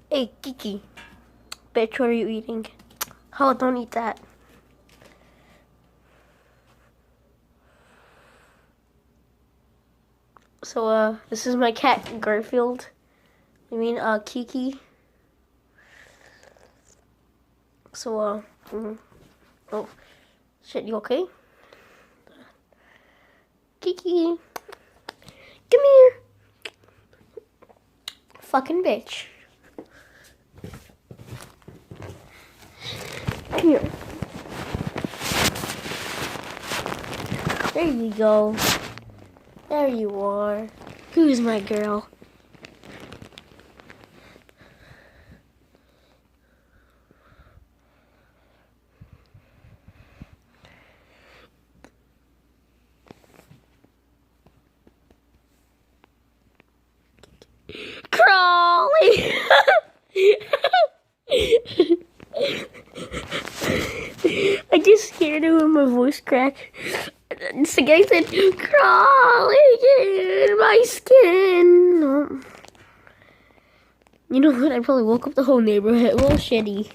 Hey, Kiki. Bitch, what are you eating? Oh, don't eat that. So, this is my cat, Garfield. Kiki. So, oh, shit, you okay? Kiki. Come here. Fucking bitch. Come here. There you go. There you are. Who's my girl? Crawly! I just scared him when my voice cracked. The guy said, crawling in my skin. You know what? I probably woke up the whole neighborhood. Well, shitty.